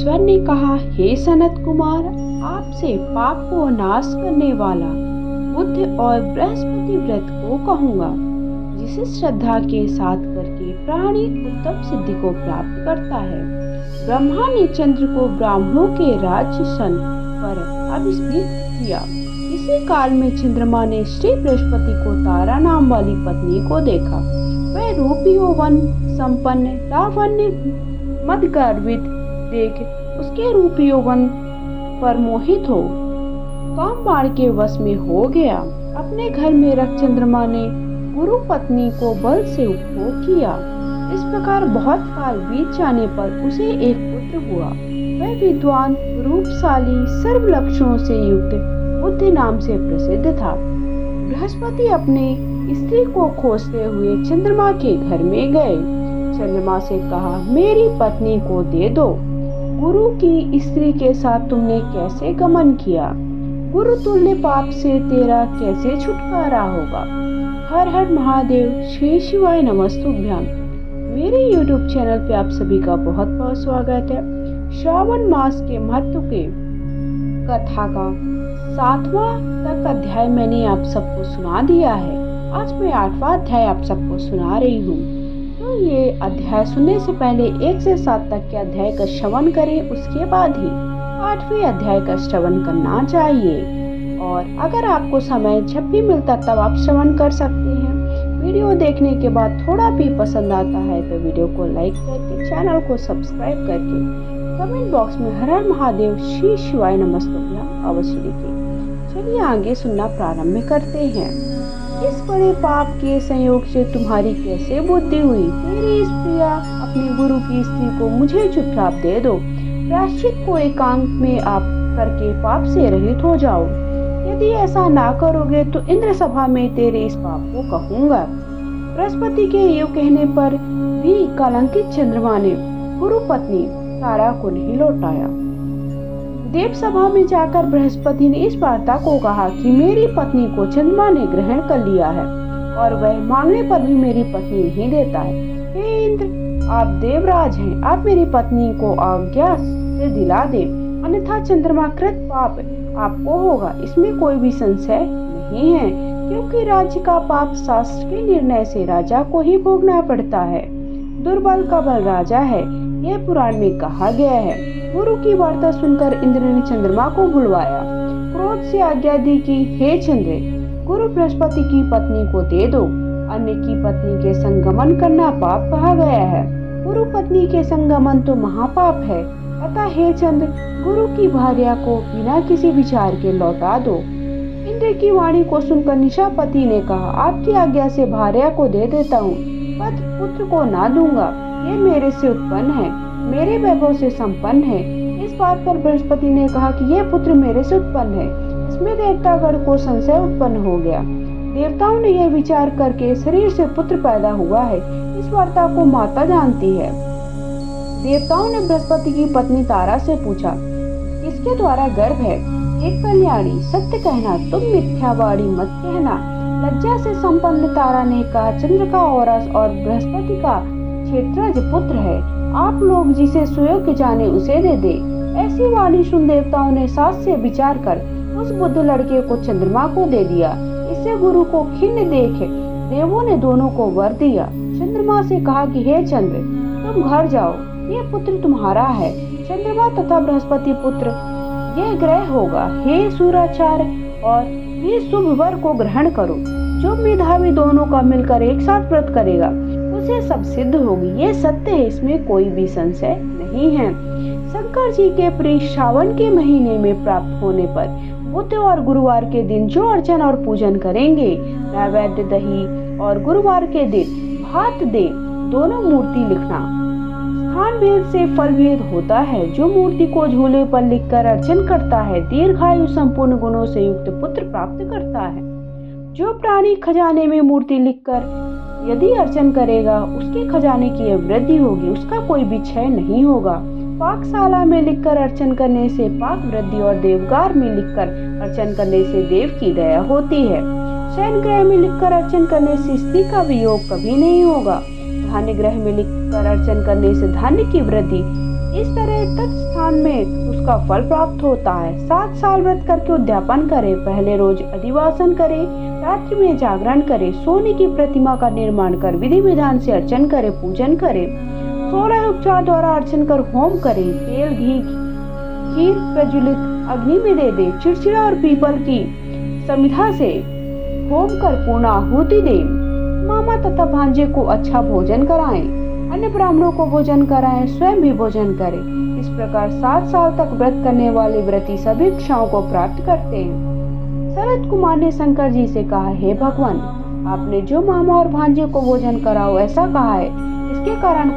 ईश्वर ने कहा, हे सनत कुमार, आपसे पाप को नाश करने वाला बुद्ध और बृहस्पति व्रत को कहूँगा, जिसे श्रद्धा के साथ करके प्राणी उत्तम सिद्धि को प्राप्त करता है। ब्रह्मा ने चंद्र को ब्राह्मणों के राज्य सन पर अभिषेक किया। इसी काल में चंद्रमा ने श्री बृहस्पति को तारा नाम वाली पत्नी को देखा। वह रूपी यौवन संपन्न लावण्य मदगर्भित देख उसके रूपी यौवन पर मोहित हो काम बाण के वश में हो गया। अपने घर में रख चंद्रमा ने गुरु पत्नी को बल से उपभोग किया। इस प्रकार बहुत काल बीत जाने पर उसे एक पुत्र हुआ। वह विद्वान, रूपशाली, सर्व लक्षणों से युक्त बुद्धि नाम से प्रसिद्ध था। बृहस्पति अपने स्त्री को खोजते हुए चंद्रमा के घर में गए। चंद्रमा से कहा, मेरी पत्नी को दे दो। गुरु की स्त्री के साथ तुमने कैसे गमन किया? गुरु तुल्य पाप से तेरा कैसे छुटकारा होगा? हर हर महादेव, श्री शिवाय नमस्तुभ्याम। मेरे YouTube चैनल पे आप सभी का बहुत बहुत स्वागत है। श्रावण मास के महत्व के कथा का 7वां तक अध्याय मैंने आप सबको सुना दिया है। आज मैं 8वां अध्याय आप सबको सुना रही हूँ। तो ये अध्याय सुनने से पहले 1 से 7 तक के अध्याय का श्रवण करें, उसके बाद ही 8वें अध्याय का श्रवण करना चाहिए। और अगर आपको समय जब भी मिलता तब आप श्रवण कर सकते हैं। वीडियो देखने के बाद थोड़ा भी पसंद आता है तो वीडियो को लाइक करके, चैनल को सब्सक्राइब करके, कमेंट बॉक्स में हर हर महादेव, श्री शिवाय नमस्तुभ्याम अवश्य लिखें। चलिए आगे सुनना प्रारंभ करते हैं। इस बड़े पाप के संयोग से तुम्हारी कैसे बुद्धि हुई? तेरी इस प्रिया अपने गुरु की स्त्री को मुझे चुपचाप दे दो। प्रायश्चित को एकांत में आप करके पाप से रहित हो जाओ। यदि ऐसा ना करोगे तो इंद्र सभा में तेरे इस पाप को कहूँगा। बृहस्पति के यूं कहने पर भी कलंकित चंद्रमा ने गुरु पत्नी तारा को नहीं लौटाया। देव सभा में जाकर बृहस्पति ने इस वार्ता को कहा कि मेरी पत्नी को चंद्रमा ने ग्रहण कर लिया है और वह मांगने पर भी मेरी पत्नी नहीं देता है। हे इंद्र, आप देवराज हैं, आप मेरी पत्नी को आज्ञा से दिला दे, अन्यथा चंद्रमा कृत पाप आपको होगा। इसमें कोई भी संशय नहीं है, क्योंकि राज्य का पाप शास्त्र के निर्णय से राजा को ही भोगना पड़ता है। दुर्बल का बल राजा है, यह पुराण में कहा गया है। गुरु की वार्ता सुनकर इंद्र ने चंद्रमा को बुलवाया, क्रोध से आज्ञा दी कि हे चंद्र, गुरु बृहस्पति की पत्नी को दे दो। अन्य की पत्नी के संगमन करना पाप कहा गया है। गुरु पत्नी के संगमन तो महापाप है। अतः हे चंद्र, गुरु की भार्या को बिना किसी विचार के लौटा दो। इंद्र की वाणी को सुनकर निशापति ने कहा, आपकी आज्ञा से भार्या को दे देता हूँ, पर पुत्र को ना दूंगा। ये मेरे से उत्पन्न है, मेरे वैभव से संपन्न है। इस बात पर बृहस्पति ने कहा कि यह पुत्र मेरे से उत्पन्न है। इसमें देवतागण को संशय उत्पन्न हो गया। देवताओं ने यह विचार करके शरीर से पुत्र पैदा हुआ है। इस वार्ता को माता जानती है। देवताओं ने बृहस्पति की पत्नी तारा से पूछा, किसके द्वारा गर्भ है? एक कल्याणी, सत्य कहना, तुम मिथ्यावाणी मत कहना। लज्जा से संपन्न तारा ने कहा, चंद्र का औरस और बृहस्पति का क्षेत्रज पुत्र है। आप लोग जिसे सुयोग्य जाने उसे दे दे। ऐसी वाणी सुन देवताओं ने साथ से विचार कर उस बुद्ध लड़के को चंद्रमा को दे दिया। इससे गुरु को खिन्न देख देवों ने दोनों को वर दिया। चंद्रमा से कहा कि हे चंद्र, तुम घर जाओ, ये पुत्र तुम्हारा है। चंद्रमा तथा बृहस्पति पुत्र यह ग्रह होगा। हे सूर्याचार्य, और ये शुभ वर को ग्रहण करो। जो मेधावी दोनों का मिलकर एक साथ व्रत करेगा उसे सब सिद्ध होगी। ये सत्य है, इसमें कोई भी संशय नहीं है। शंकर जी के प्रिय श्रावण के महीने में प्राप्त होने पर बुध और गुरुवार के दिन जो अर्चन और पूजन करेंगे, नैवेद्य दही, और गुरुवार के दिन भात दे दोनों मूर्ति लिखना। स्थान भेद से फल भेद होता है। जो मूर्ति को झूले पर लिखकर अर्चन करता है, दीर्घायु संपूर्ण गुणों से युक्त पुत्र प्राप्त करता है। जो प्राणी खजाने में मूर्ति लिखकर यदि अर्चन करेगा, उसके खजाने की यह वृद्धि होगी, उसका कोई भी क्षय नहीं होगा। पाकशाला में लिखकर अर्चन करने से पाक वृद्धि, और देवगार में लिखकर अर्चन करने से देव की दया होती है। शयन ग्रह में लिखकर अर्चन करने से स्त्री का वियोग कभी नहीं होगा। धान्य ग्रह में लिखकर अर्चन करने से धान्य की वृद्धि, इस तरह तत्स्थान में उसका फल प्राप्त होता है। 7 साल व्रत करके उद्यापन करे, पहले रोज अधिवासन करे, रात्रि में जागरण करे, सोने की प्रतिमा का निर्माण कर विधि विधान से अर्चन करे, पूजन करे, 16 उपचार द्वारा अर्चन कर होम करे, तेल घी खीर प्रज्वलित अग्नि में दे दे, चिड़चिड़ा और पीपल की समिधा से होम कर पूर्ण आहुति दे, मामा तथा भांजे को अच्छा भोजन कराएं, अन्य ब्राह्मणों को भोजन कराएं, स्वयं भी भोजन करें। इस प्रकार 7 साल तक व्रत करने वाले व्रती सभी इच्छाओं को प्राप्त करते हैं। सनत कुमार ने शंकर जी से कहा, हे भगवान, आपने जो मामा और भांजे को भोजन कराओ ऐसा कहा है, इसके कारण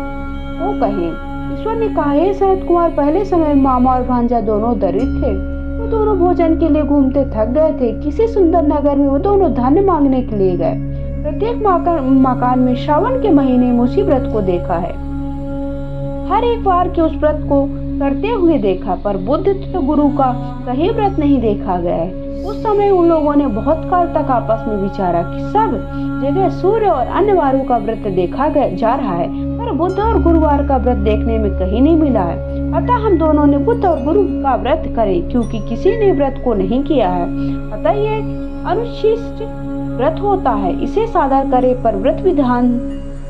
को कहें। ईश्वर ने कहा, हे सनत कुमार, पहले समय में मामा और भांजा दोनों दरिद्र थे। वो दोनों भोजन के लिए घूमते थक गए थे। किसी सुंदर नगर में वो दोनों धन मांगने के लिए गए। प्रत्येक मकान में श्रावण के महीने में उसी व्रत को देखा है। हर एक बार के उस व्रत को करते हुए देखा, पर बुद्ध तथा गुरु का कहीं व्रत नहीं देखा गया है। उस समय उन लोगों ने बहुत काल तक आपस में विचारा कि सब जगह सूर्य और अन्य वारों का व्रत देखा जा रहा है, पर बुद्ध और गुरुवार का व्रत देखने में कहीं नहीं मिला है। अतः हम दोनों ने बुद्ध और गुरु का व्रत करे, क्योंकि किसी ने व्रत को नहीं किया है। अतः ये अनुशिष्ट व्रत होता है, इसे सादर करे, पर व्रत विधान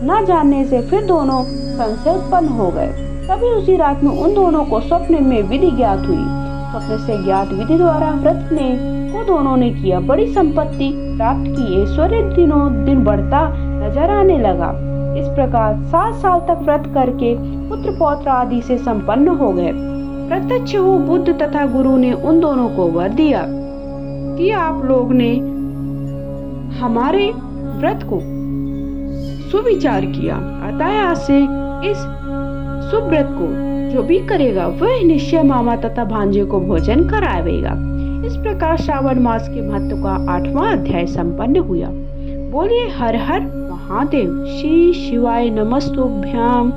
न जानने से फिर दोनों संशय उत्पन्न हो गए। तभी उसी रात में उन दोनों को स्वप्न में विधि ज्ञात हुई। स्वप्न से ज्ञात विधि द्वारा व्रत को दोनों ने किया, बड़ी संपत्ति प्राप्त की, ऐश्वर्य दिनों दिन बढ़ता नजर आने लगा। इस प्रकार 7 साल तक व्रत करके पुत्र पौत्र आदि से संपन्न हो गए। प्रत्यक्ष हो बुद्ध तथा गुरु ने उन दोनों को वर दिया कि आप लोग ने हमारे व्रत को सुविचार किया, अतः आज से इस शुभ व्रत को जो भी करेगा वह निश्चय मामा तथा भांजे को भोजन करावेगा। इस प्रकार श्रावण मास के महत्व का 8वां अध्याय संपन्न हुआ। बोलिए हर हर महादेव। श्री शिवाय नमस्तुभ्याम।